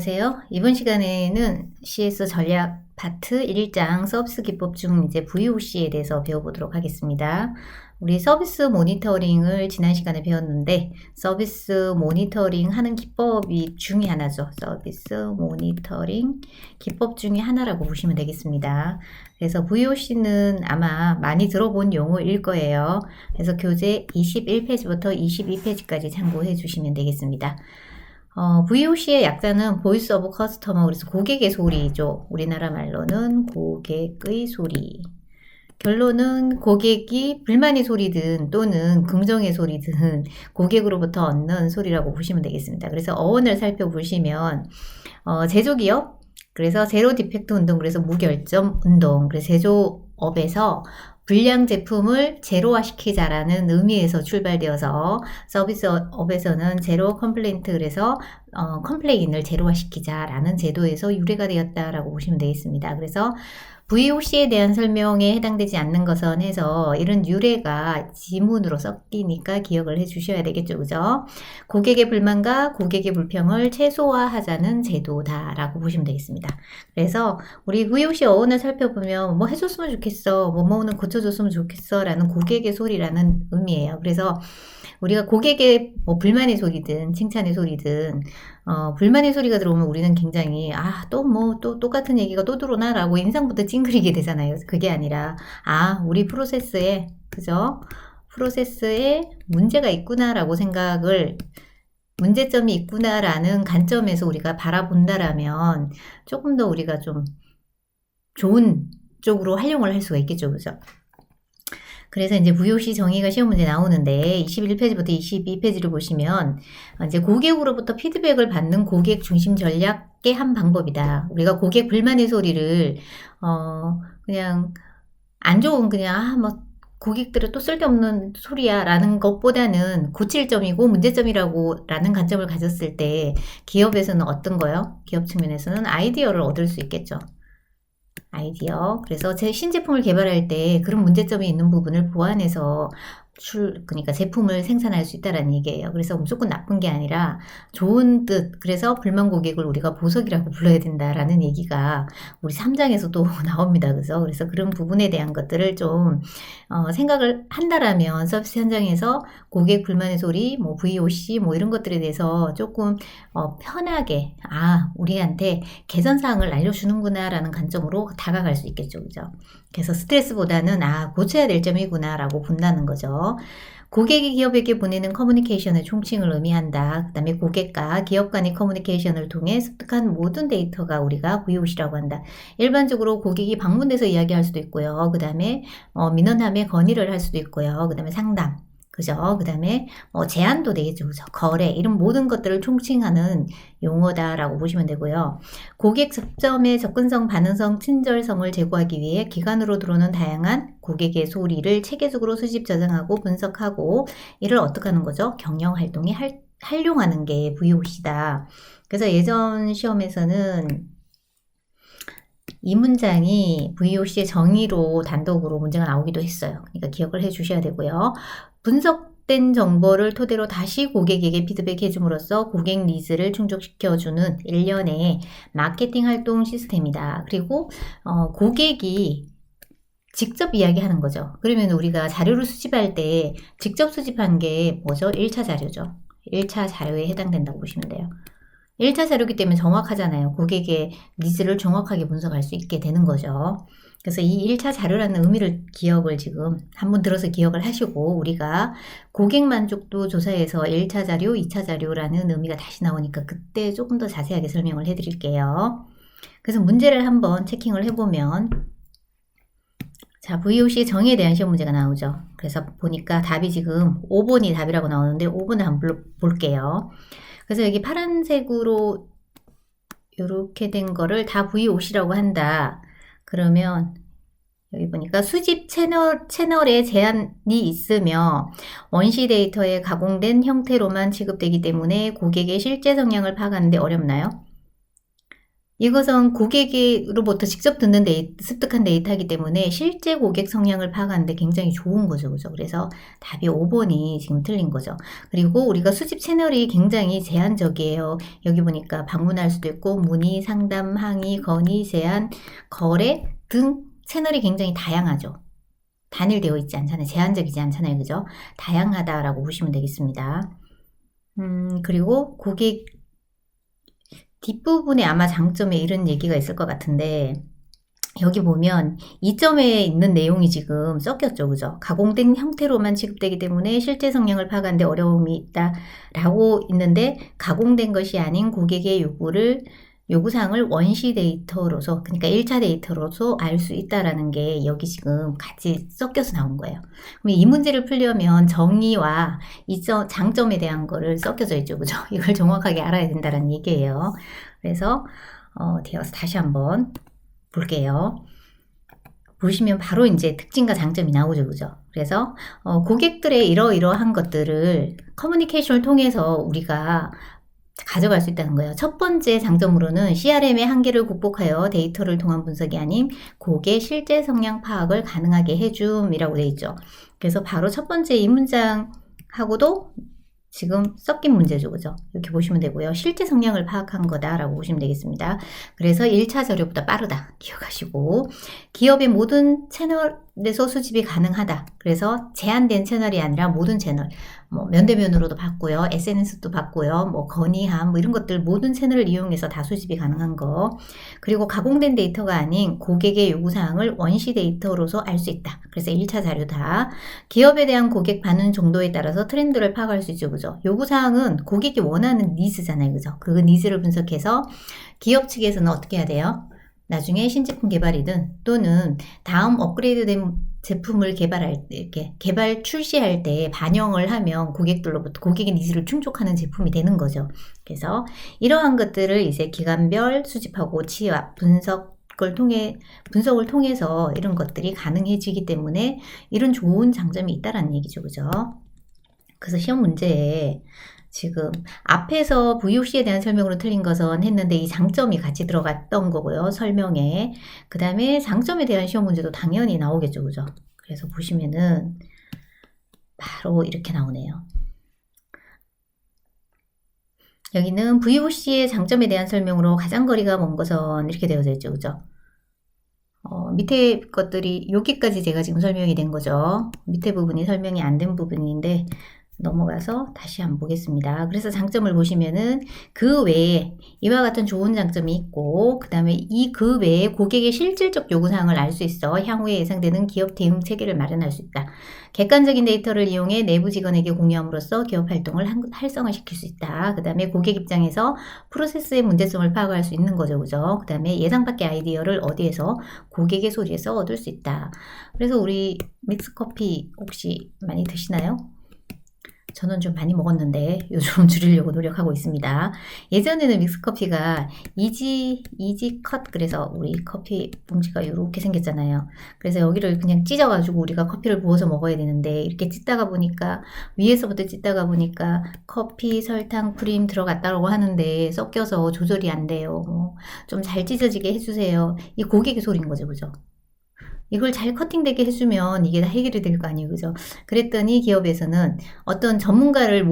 안녕하세요. 이번 시간에는 CS 전략 파트 1장 서비스 기법 중 이제 VOC에 대해서 배워보도록 하겠습니다. 우리 서비스 모니터링을 지난 시간에 배웠는데 서비스 모니터링 하는 기법이 중에 하나죠. 서비스 모니터링 기법 중에 하나라고 보시면 되겠습니다. 그래서 VOC는 아마 많이 들어본 용어일 거예요. 그래서 교재 21페이지부터 22페이지까지 참고해 주시면 되겠습니다. VOC의 약자는 보이스 오브 커스터머, 그래서 고객의 소리죠. 우리나라 말로는 고객의 소리. 결론은 고객이 불만의 소리든 또는 긍정의 소리든 고객으로부터 얻는 소리라고 보시면 되겠습니다. 그래서 어원을 살펴보시면 제조기업, 그래서 제로 디펙트 운동, 그래서 무결점 운동, 그래서 제조업에서 불량 제품을 제로화시키자라는 의미에서 출발되어서 서비스업에서는 제로 컴플레인트, 그래서 컴플레인을 제로화시키자라는 제도에서 유래가 되었다라고 보시면 되겠습니다. 그래서 VOC에 대한 설명에 해당되지 않는 것은 해서 이런 유래가 지문으로 섞이니까 기억을 해 주셔야 되겠죠. 그죠? 고객의 불만과 고객의 불평을 최소화하자는 제도다라고 보시면 되겠습니다. 그래서 우리 VOC 어원을 살펴보면 뭐 해줬으면 좋겠어, 뭐뭐는 고쳐줬으면 좋겠어 라는 고객의 소리라는 의미예요. 그래서 우리가 고객의 뭐 불만의 소리든 칭찬의 소리든 불만의 소리가 들어오면 우리는 굉장히 또 똑같은 얘기가 또 들어오나 라고 인상부터 찡그리게 되잖아요. 그게 아니라 우리 프로세스에, 그죠? 프로세스에 문제가 있구나 라고 생각을, 문제점이 있구나 라는 관점에서 우리가 바라본다라면 조금 더 우리가 좀 좋은 쪽으로 활용을 할 수가 있겠죠. 그죠? 그래서 이제 VOC 정의가 시험 문제 나오는데 21페이지부터 22페이지를 보시면 이제 고객으로부터 피드백을 받는 고객 중심 전략의 한 방법이다. 우리가 고객 불만의 소리를 그냥 안 좋은 고객들은 또 쓸데없는 소리야 라는 것보다는 고칠 점이고 문제점이라고 라는 관점을 가졌을 때 기업에서는 어떤 거요? 기업 측면에서는 아이디어를 얻을 수 있겠죠. 아이디어. 그래서 제 신제품을 개발할 때 그런 문제점이 있는 부분을 보완해서 그러니까 제품을 생산할 수 있다라는 얘기예요. 그래서 무조건 나쁜 게 아니라 좋은 뜻, 그래서 불만 고객을 우리가 보석이라고 불러야 된다라는 얘기가 우리 3장에서도 나옵니다. 그래서 그런 부분에 대한 것들을 좀 생각을 한다라면 서비스 현장에서 고객 불만의 소리, 뭐 VOC 뭐 이런 것들에 대해서 조금 편하게 우리한테 개선 사항을 알려주는구나 라는 관점으로 다가갈 수 있겠죠. 그죠? 그래서 스트레스보다는 고쳐야 될 점이구나 라고 본다는 거죠. 고객이 기업에게 보내는 커뮤니케이션의 총칭을 의미한다. 그 다음에 고객과 기업 간의 커뮤니케이션을 통해 습득한 모든 데이터가 우리가 VOC라고 한다. 일반적으로 고객이 방문돼서 이야기할 수도 있고요. 그 다음에 민원함에 건의를 할 수도 있고요. 그 다음에 상담. 그죠? 그 다음에 제안도 되겠죠. 그죠? 거래, 이런 모든 것들을 총칭하는 용어다라고 보시면 되고요. 고객 접점의 접근성, 반응성, 친절성을 제고하기 위해 기관으로 들어오는 다양한 고객의 소리를 체계적으로 수집, 저장하고 분석하고 이를 어떻게 하는 거죠? 경영 활동에 활용하는 게 VOC다. 그래서 예전 시험에서는 이 문장이 VOC의 정의로 단독으로 문제가 나오기도 했어요. 그러니까 기억을 해 주셔야 되고요. 분석된 정보를 토대로 다시 고객에게 피드백해 줌으로써 고객 니즈를 충족시켜주는 일련의 마케팅 활동 시스템이다. 그리고 고객이 직접 이야기하는 거죠. 그러면 우리가 자료를 수집할 때 직접 수집한 게 뭐죠? 1차 자료죠. 1차 자료에 해당된다고 보시면 돼요. 1차 자료이기 때문에 정확하잖아요. 고객의 니즈를 정확하게 분석할 수 있게 되는 거죠. 그래서 이 1차 자료라는 의미를 기억을 지금 한번 들어서 기억을 하시고, 우리가 고객 만족도 조사에서 1차 자료, 2차 자료라는 의미가 다시 나오니까 그때 조금 더 자세하게 설명을 해드릴게요. 그래서 문제를 한번 체킹을 해보면, 자, VOC 정의에 대한 시험 문제가 나오죠. 그래서 보니까 답이 지금 5번이 답이라고 나오는데 5번을 한번 볼게요. 그래서 여기 파란색으로 이렇게 된 거를 다 VOC라고 한다. 그러면 여기 보니까 수집 채널에 제한이 있으며 원시 데이터에 가공된 형태로만 취급되기 때문에 고객의 실제 성향을 파악하는데 어렵나요? 이것은 고객으로부터 직접 듣는 습득한 데이터이기 때문에 실제 고객 성향을 파악하는 데 굉장히 좋은 거죠. 그죠? 그래서 답이 5번이 지금 틀린 거죠. 그리고 우리가 수집 채널이 굉장히 제한적이에요. 여기 보니까 방문할 수도 있고 문의, 상담, 항의, 건의, 제안, 거래 등 채널이 굉장히 다양하죠. 단일되어 있지 않잖아요. 제한적이지 않잖아요. 그죠? 다양하다라고 보시면 되겠습니다. 그리고 고객 뒷부분에 아마 장점에 이런 얘기가 있을 것 같은데, 여기 보면 이점에 있는 내용이 지금 섞였죠. 그죠? 가공된 형태로만 취급되기 때문에 실제 성향을 파악하는 데 어려움이 있다 라고 있는데, 가공된 것이 아닌 고객의 요구사항을 원시 데이터로서, 그러니까 1차 데이터로서 알 수 있다라는 게 여기 지금 같이 섞여서 나온 거예요. 그럼 이 문제를 풀려면 정의와 장점에 대한 거를 섞여져 있죠. 그죠? 이걸 정확하게 알아야 된다는 얘기예요. 그래서 되어서 다시 한번 볼게요. 보시면 바로 이제 특징과 장점이 나오죠. 그죠? 그래서 고객들의 이러이러한 것들을 커뮤니케이션을 통해서 우리가 가져갈 수 있다는 거예요. 첫 번째 장점으로는 CRM의 한계를 극복하여 데이터를 통한 분석이 아닌 고객 실제 성향 파악을 가능하게 해줌이라고 되어 있죠. 그래서 바로 첫 번째 이 문장하고도 지금 섞인 문제죠. 그죠? 이렇게 보시면 되고요. 실제 성향을 파악한 거다라고 보시면 되겠습니다. 그래서 1차 자료보다 빠르다. 기억하시고, 기업의 모든 채널에서 수집이 가능하다. 그래서 제한된 채널이 아니라 모든 채널, 뭐 면대면으로도 받고요. SNS도 받고요. 뭐 건의함, 뭐 이런 것들 모든 채널을 이용해서 다 수집이 가능한 거. 그리고 가공된 데이터가 아닌 고객의 요구사항을 원시 데이터로서 알 수 있다. 그래서 1차 자료다. 기업에 대한 고객 반응 정도에 따라서 트렌드를 파악할 수 있죠. 그죠? 요구사항은 고객이 원하는 니즈잖아요. 그죠? 그 니즈를 분석해서 기업 측에서는 어떻게 해야 돼요? 나중에 신제품 개발이든 또는 다음 업그레이드된 제품을 개발 출시할 때 반영을 하면 고객들로부터 고객의 니즈를 충족하는 제품이 되는 거죠. 그래서 이러한 것들을 이제 기관별 수집하고 취합, 분석을 통해서 이런 것들이 가능해지기 때문에 이런 좋은 장점이 있다라는 얘기죠. 그죠? 그래서 시험 문제에 지금 앞에서 VOC에 대한 설명으로 틀린 것은 했는데 이 장점이 같이 들어갔던 거고요. 설명에. 그 다음에 장점에 대한 시험 문제도 당연히 나오겠죠. 그죠? 그래서 보시면은 바로 이렇게 나오네요. 여기는 VOC의 장점에 대한 설명으로 가장 거리가 먼 것은 이렇게 되어져 있죠. 그죠? 밑에 것들이 여기까지 제가 지금 설명이 된 거죠. 밑에 부분이 설명이 안 된 부분인데 넘어가서 다시 한번 보겠습니다. 그래서 장점을 보시면은 그 외에 이와 같은 좋은 장점이 있고 그 다음에 그 외에 고객의 실질적 요구사항을 알 수 있어 향후에 예상되는 기업 대응 체계를 마련할 수 있다. 객관적인 데이터를 이용해 내부 직원에게 공유함으로써 기업 활동을 활성화시킬 수 있다. 그 다음에 고객 입장에서 프로세스의 문제점을 파악할 수 있는 거죠. 그죠? 그 다음에 예상 밖의 아이디어를 어디에서 고객의 소리에서 얻을 수 있다. 그래서 우리 믹스커피 혹시 많이 드시나요? 저는 좀 많이 먹었는데 요즘 줄이려고 노력하고 있습니다. 예전에는 믹스커피가 이지컷 그래서 우리 커피 봉지가 이렇게 생겼잖아요. 그래서 여기를 그냥 찢어가지고 우리가 커피를 부어서 먹어야 되는데 이렇게 찢다가 보니까 위에서부터 찢다가 보니까 커피, 설탕, 프림 들어갔다고 하는데 섞여서 조절이 안 돼요. 좀 잘 찢어지게 해주세요. 이 고객의 소리인 거죠. 그죠? 이걸 잘 커팅되게 해주면 이게 다 해결이 될 거 아니에요. 그죠? 그랬더니 기업에서는 어떤 전문가를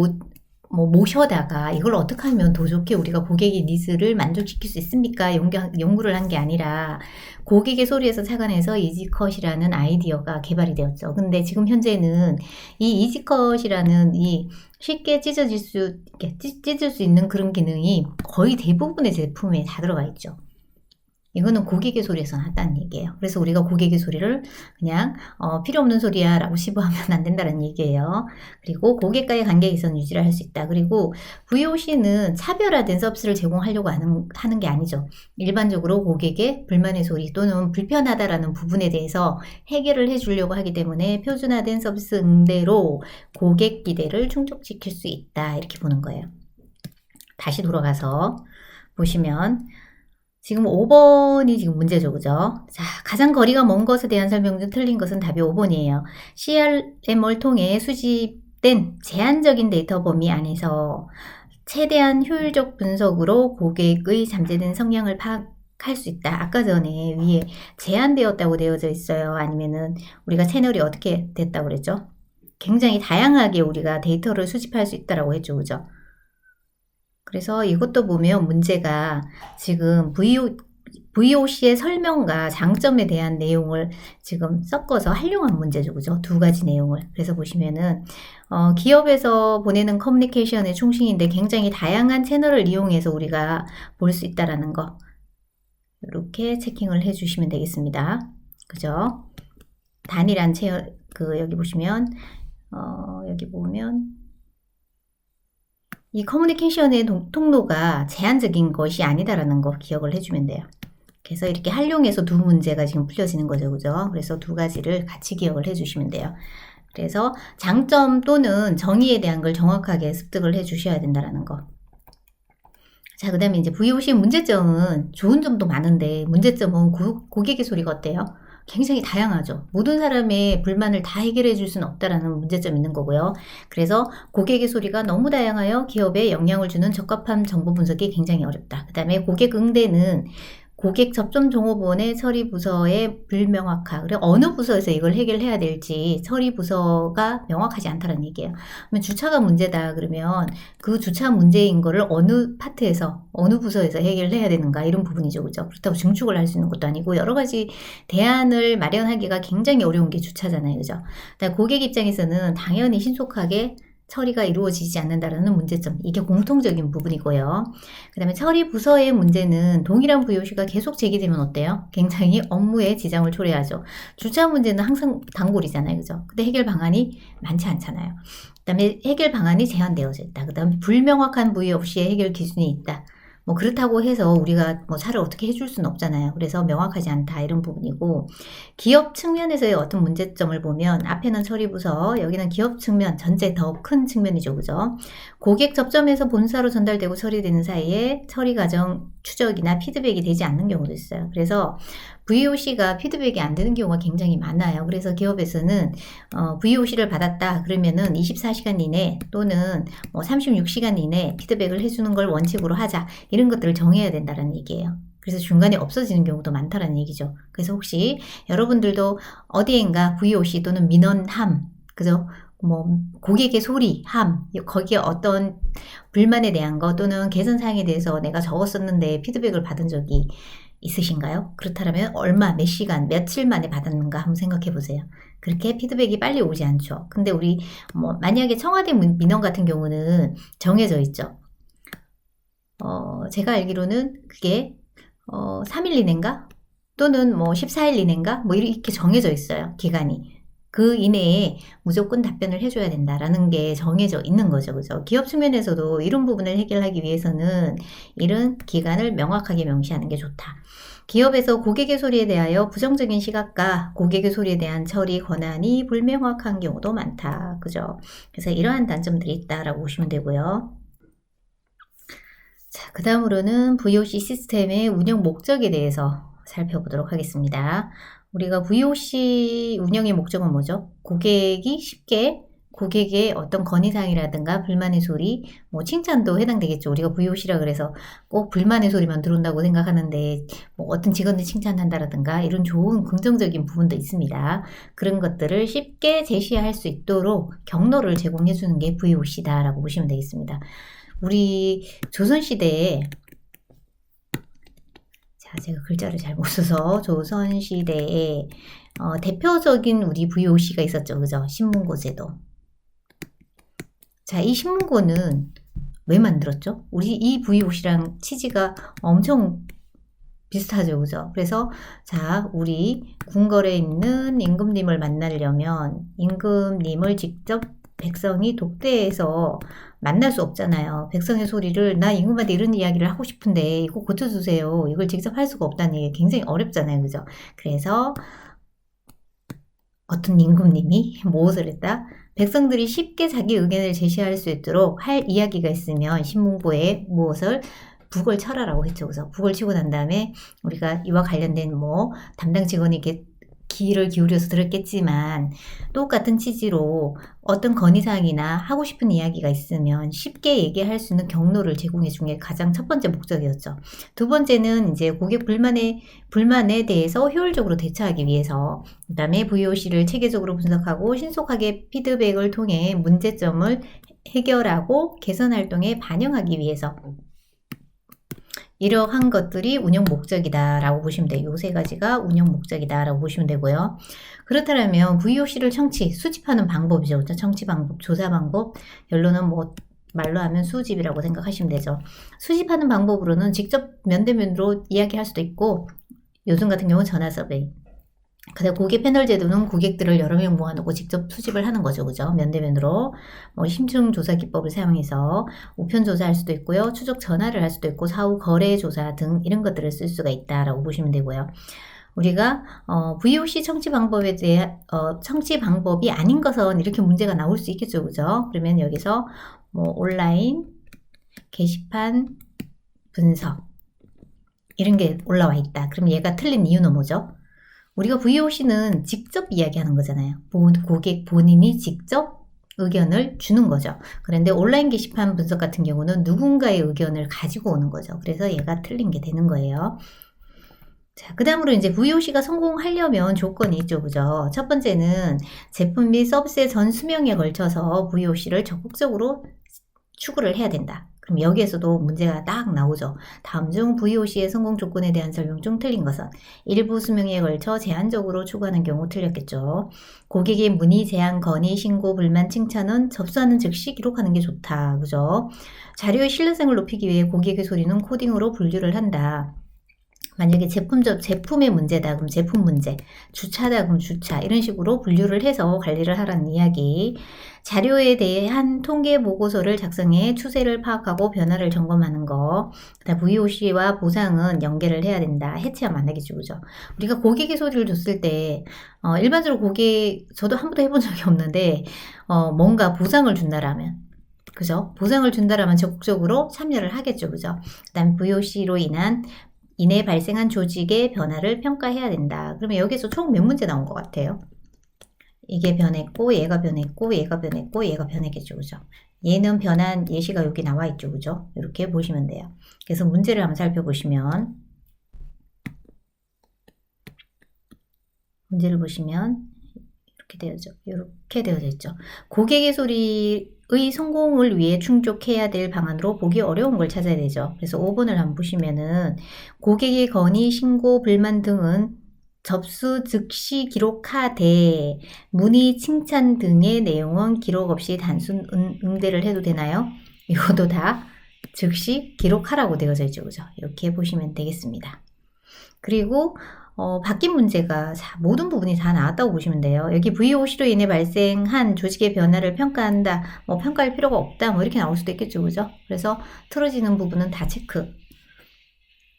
모셔다가 이걸 어떻게 하면 더 좋게 우리가 고객의 니즈를 만족시킬 수 있습니까? 연구를 한 게 아니라 고객의 소리에서 착안해서 이지컷이라는 아이디어가 개발이 되었죠. 근데 지금 현재는 이 이지컷이라는 이 쉽게 찢을 수 있는 그런 기능이 거의 대부분의 제품에 다 들어가 있죠. 이거는 고객의 소리에서 나왔다는 얘기예요. 그래서 우리가 고객의 소리를 그냥 필요 없는 소리야 라고 시부하면 안 된다는 얘기예요. 그리고 고객과의 관계 개선 유지를 할 수 있다. 그리고 VOC는 차별화된 서비스를 제공하려고 하는 게 아니죠. 일반적으로 고객의 불만의 소리 또는 불편하다라는 부분에 대해서 해결을 해주려고 하기 때문에 표준화된 서비스 응대로 고객 기대를 충족시킬 수 있다. 이렇게 보는 거예요. 다시 돌아가서 보시면 지금 5번이 지금 문제죠. 그죠? 자, 가장 거리가 먼 것에 대한 설명 중 틀린 것은 답이 5번이에요. CRM을 통해 수집된 제한적인 데이터 범위 안에서 최대한 효율적 분석으로 고객의 잠재된 성향을 할 수 있다. 아까 전에 위에 제한되었다고 되어져 있어요. 아니면은 우리가 채널이 어떻게 됐다고 그랬죠? 굉장히 다양하게 우리가 데이터를 수집할 수 있다라고 했죠. 그죠? 그래서 이것도 보면 문제가 지금 VOC의 설명과 장점에 대한 내용을 지금 섞어서 활용한 문제죠. 그죠? 두 가지 내용을. 그래서 보시면은, 기업에서 보내는 커뮤니케이션의 중심인데 굉장히 다양한 채널을 이용해서 우리가 볼 수 있다라는 거. 이렇게 체킹을 해 주시면 되겠습니다. 그죠? 단일한 여기 보시면, 여기 보면, 이 커뮤니케이션의 통로가 제한적인 것이 아니다라는 거 기억을 해주면 돼요. 그래서 이렇게 활용해서 두 문제가 지금 풀려지는 거죠. 그죠? 그래서 두 가지를 같이 기억을 해주시면 돼요. 그래서 장점 또는 정의에 대한 걸 정확하게 습득을 해주셔야 된다라는 거. 자, 그 다음에 이제 VOC 문제점은 좋은 점도 많은데 문제점은 고객의 소리가 어때요? 굉장히 다양하죠. 모든 사람의 불만을 다 해결해 줄 수는 없다라는 문제점이 있는 거고요. 그래서 고객의 소리가 너무 다양하여 기업에 영향을 주는 적합한 정보 분석이 굉장히 어렵다. 그 다음에 고객 응대는 고객 접점 종업원의 처리 부서의 불명확하. 그리고 어느 부서에서 이걸 해결해야 될지 처리 부서가 명확하지 않다는 얘기예요. 그러면 주차가 문제다 그러면 그 주차 문제인 거를 어느 파트에서 어느 부서에서 해결해야 되는가 이런 부분이죠. 그죠? 그렇다고 증축을 할 수 있는 것도 아니고 여러 가지 대안을 마련하기가 굉장히 어려운 게 주차잖아요. 그죠? 고객 입장에서는 당연히 신속하게 처리가 이루어지지 않는다라는 문제점. 이게 공통적인 부분이고요. 그 다음에 처리 부서의 문제는 동일한 VOC가 계속 제기되면 어때요? 굉장히 업무에 지장을 초래하죠. 주차 문제는 항상 단골이잖아요. 그죠? 근데 해결 방안이 많지 않잖아요. 그 다음에 해결 방안이 제한되어져 있다. 그 다음에 불명확한 VOC의 해결 기준이 있다. 뭐 그렇다고 해서 우리가 뭐 차를 어떻게 해줄 수는 없잖아요. 그래서 명확하지 않다 이런 부분이고 기업 측면에서의 어떤 문제점을 보면 앞에는 처리부서 여기는 기업 측면 전체 더 큰 측면이죠. 그죠? 고객 접점에서 본사로 전달되고 처리되는 사이에 처리 과정 추적이나 피드백이 되지 않는 경우도 있어요. 그래서 VOC가 피드백이 안 되는 경우가 굉장히 많아요. 그래서 기업에서는 VOC를 받았다 그러면은 24시간 이내 또는 뭐 36시간 이내 피드백을 해주는 걸 원칙으로 하자 이런 것들을 정해야 된다는 얘기예요. 그래서 중간에 없어지는 경우도 많다는 얘기죠. 그래서 혹시 여러분들도 어디엔가 VOC 또는 민원함, 그죠? 뭐 고객의 소리, 함, 거기에 어떤 불만에 대한 거 또는 개선사항에 대해서 내가 적었었는데 피드백을 받은 적이 있으신가요? 그렇다면 얼마, 몇 시간, 며칠 만에 받았는가 한번 생각해 보세요. 그렇게 피드백이 빨리 오지 않죠. 근데 우리 만약에 청와대 민원 같은 경우는 정해져 있죠. 제가 알기로는 그게 3일 이내인가? 또는 뭐 14일 이내인가? 뭐 이렇게 정해져 있어요. 기간이. 그 이내에 무조건 답변을 해줘야 된다라는 게 정해져 있는 거죠. 그죠? 기업 측면에서도 이런 부분을 해결하기 위해서는 이런 기간을 명확하게 명시하는 게 좋다. 기업에서 고객의 소리에 대하여 부정적인 시각과 고객의 소리에 대한 처리 권한이 불명확한 경우도 많다. 그죠? 그래서 이러한 단점들이 있다라고 보시면 되고요. 자, 그 다음으로는 VOC 시스템의 운영 목적에 대해서 살펴보도록 하겠습니다. 우리가 VOC 운영의 목적은 뭐죠? 고객이 쉽게 고객의 어떤 건의사항이라든가 불만의 소리, 뭐 칭찬도 해당되겠죠. 우리가 VOC라 그래서 꼭 불만의 소리만 들어온다고 생각하는데 뭐 어떤 직원을 칭찬한다라든가 이런 좋은 긍정적인 부분도 있습니다. 그런 것들을 쉽게 제시할 수 있도록 경로를 제공해 주는 게 VOC다라고 보시면 되겠습니다. 우리 조선시대에 제가 글자를 잘 못 써서 조선시대에 대표적인 우리 VOC가 있었죠. 그죠? 신문고제도. 자, 이 신문고는 왜 만들었죠? 우리 이 VOC랑 취지가 엄청 비슷하죠. 그죠? 그래서 자, 우리 궁궐에 있는 임금님을 만나려면 임금님을 직접 백성이 독대해서 만날 수 없잖아요. 백성의 소리를 나 임금한테 이런 이야기를 하고 싶은데 이거 고쳐주세요. 이걸 직접 할 수가 없다는 얘기 굉장히 어렵잖아요. 그죠? 그래서 어떤 임금님이 무엇을 했다? 백성들이 쉽게 자기 의견을 제시할 수 있도록 할 이야기가 있으면 신문고에 무엇을 북을 쳐라라고 했죠. 그래서 북을 치고 난 다음에 우리가 이와 관련된 뭐 담당 직원이 이렇게 귀를 기울여서 들었겠지만 똑같은 취지로 어떤 건의사항이나 하고 싶은 이야기가 있으면 쉽게 얘기할 수 있는 경로를 제공해 준 게 가장 첫 번째 목적이었죠. 두 번째는 이제 고객 불만에 대해서 효율적으로 대처하기 위해서, 그다음에 VOC를 체계적으로 분석하고 신속하게 피드백을 통해 문제점을 해결하고 개선 활동에 반영하기 위해서, 이러한 것들이 운영 목적이다라고 보시면 돼요. 요 세 가지가 운영 목적이다라고 보시면 되고요. 그렇다면 VOC를 수집하는 방법이죠. 그렇죠? 청취 방법, 조사 방법, 결론은 뭐 말로 하면 수집이라고 생각하시면 되죠. 수집하는 방법으로는 직접 면대면으로 이야기할 수도 있고, 요즘 같은 경우는 전화 서베이, 그다음 고객 패널 제도는 고객들을 여러 명 모아놓고 직접 수집을 하는 거죠. 그죠? 면대면으로. 뭐 심층 조사 기법을 사용해서 우편 조사할 수도 있고요. 추적 전화를 할 수도 있고, 사후 거래 조사 등 이런 것들을 쓸 수가 있다라고 보시면 되고요. 우리가 VOC 청취 방법에 대한 청취 방법이 아닌 것은 이렇게 문제가 나올 수 있겠죠. 그죠? 그러면 여기서 뭐 온라인 게시판 분석 이런 게 올라와 있다. 그럼 얘가 틀린 이유는 뭐죠? 우리가 VOC는 직접 이야기하는 거잖아요. 고객 본인이 직접 의견을 주는 거죠. 그런데 온라인 게시판 분석 같은 경우는 누군가의 의견을 가지고 오는 거죠. 그래서 얘가 틀린 게 되는 거예요. 자, 그 다음으로 이제 VOC가 성공하려면 조건이 있죠. 그죠? 첫 번째는 제품 및 서비스의 전 수명에 걸쳐서 VOC를 적극적으로 추구를 해야 된다. 그럼 여기에서도 문제가 딱 나오죠. 다음 중 VOC의 성공 조건에 대한 설명 중 틀린 것은 일부 수명에 걸쳐 제한적으로 추구하는 경우 틀렸겠죠. 고객의 문의, 제안, 건의, 신고, 불만, 칭찬은 접수하는 즉시 기록하는 게 좋다. 그죠? 자료의 신뢰성을 높이기 위해 고객의 소리는 코딩으로 분류를 한다. 만약에 제품의 문제다 그럼 제품 문제, 주차다 그럼 주차, 이런 식으로 분류를 해서 관리를 하라는 이야기. 자료에 대한 통계 보고서를 작성해 추세를 파악하고 변화를 점검하는 거. 그다음 VOC와 보상은 연계를 해야 된다. 해치하면 안 되겠죠. 그죠? 우리가 고객의 소리를 줬을 때 일반적으로 저도 한 번도 해본 적이 없는데 뭔가 보상을 준다라면, 그죠? 보상을 준다라면 적극적으로 참여를 하겠죠. 그죠? 그다음 VOC로 이내 발생한 조직의 변화를 평가해야 된다. 그러면 여기서 총 몇 문제 나온 것 같아요? 이게 변했고, 얘가 변했고, 얘가 변했고, 얘가 변했겠죠. 그죠? 얘는 변한 예시가 여기 나와 있죠. 그죠? 이렇게 보시면 돼요. 그래서 문제를 한번 살펴보시면, 문제를 보시면 이렇게 되어져 있죠. 고객의 소리의 성공을 위해 충족해야 될 방안으로 보기 어려운 걸 찾아야 되죠. 그래서 5번을 한번 보시면은 고객의 건의, 신고, 불만 등은 접수 즉시 기록하되 문의, 칭찬 등의 내용은 기록 없이 단순 응대를 해도 되나요? 이것도 다 즉시 기록하라고 되어져 있죠. 그죠? 이렇게 보시면 되겠습니다. 그리고 바뀐 문제가 모든 부분이 다 나왔다고 보시면 돼요. 여기 VOC로 인해 발생한 조직의 변화를 평가한다, 뭐 평가할 필요가 없다, 뭐 이렇게 나올 수도 있겠죠. 그죠? 그래서 틀어지는 부분은 다 체크.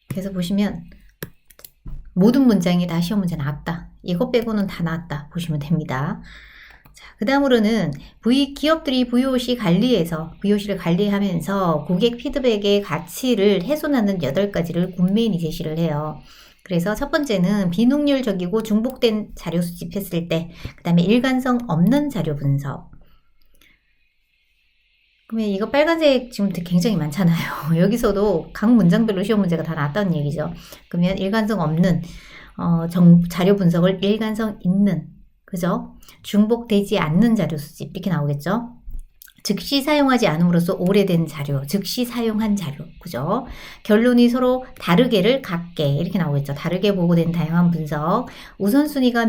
그래서 보시면 모든 문장이 다 시험 문제 나왔다. 이거 빼고는 다 나왔다 보시면 됩니다. 자, 그 다음으로는 기업들이 VOC를 관리하면서 고객 피드백의 가치를 훼손하는 8가지를 군메인이 제시를 해요. 그래서 첫 번째는 비능률적이고 중복된 자료 수집했을 때, 그 다음에 일관성 없는 자료 분석. 그러면 이거 빨간색 지금 굉장히 많잖아요. 여기서도 각 문장별로 시험 문제가 다 나왔다는 얘기죠. 그러면 일관성 없는 자료 분석을 일관성 있는, 그죠? 중복되지 않는 자료 수집, 이렇게 나오겠죠? 즉시 사용하지 않음으로써 오래된 자료, 즉시 사용한 자료, 그죠? 결론이 서로 다르게를 갖게, 이렇게 나오겠죠. 다르게 보고된 다양한 분석, 우선순위가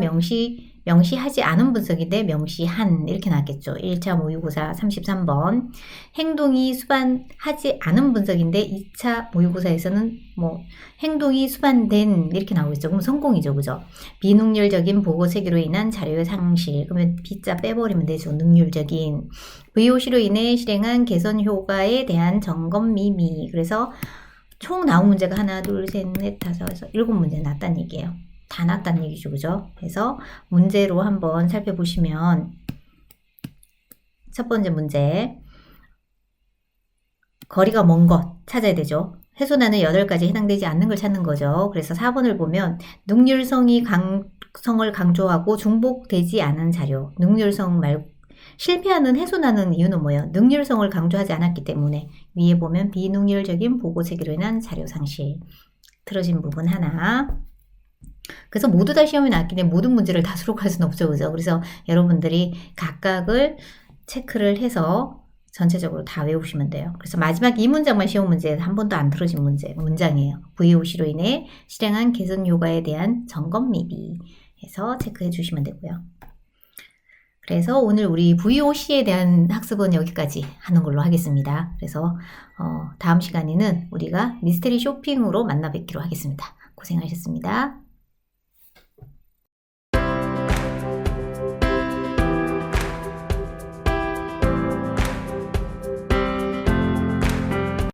명시하지 않은 분석인데 명시한, 이렇게 나왔겠죠. 1차 모의고사 33번. 행동이 수반하지 않은 분석인데 2차 모의고사에서는 뭐 행동이 수반된, 이렇게 나오겠죠. 그럼 성공이죠. 그죠? 비능률적인 보고 체계로 인한 자료의 상실. 그러면 B자 빼버리면 되죠. 능률적인. VOC로 인해 실행한 개선 효과에 대한 점검 미미. 그래서 총 나온 문제가 하나, 둘, 셋, 넷, 다섯, 여섯, 7문제 났다는 얘기예요. 다 났다는 얘기죠. 그죠? 그래서 문제로 한번 살펴보시면 첫 번째 문제, 거리가 먼 것 찾아야 되죠. 훼손하는 8가지에 해당되지 않는 걸 찾는 거죠. 그래서 4번을 보면 능률성이 성을 강조하고 중복되지 않은 자료, 능률성 말고 실패하는 훼손하는 이유는 뭐예요? 능률성을 강조하지 않았기 때문에. 위에 보면 비능률적인 보고 체계로 인한 자료 상실. 틀어진 부분 하나. 그래서 모두 다 시험에 나왔기 때문에 모든 문제를 다 수록할 수는 없죠. 그죠? 그래서 여러분들이 각각을 체크를 해서 전체적으로 다 외우시면 돼요. 그래서 마지막 이 문장만 시험 문제에 한 번도 안 틀어진 문장이에요. VOC로 인해 실행한 개선 효과에 대한 점검 미비 해서 체크해 주시면 되고요. 그래서 오늘 우리 VOC에 대한 학습은 여기까지 하는 걸로 하겠습니다. 그래서 다음 시간에는 우리가 미스테리 쇼핑으로 만나 뵙기로 하겠습니다. 고생하셨습니다.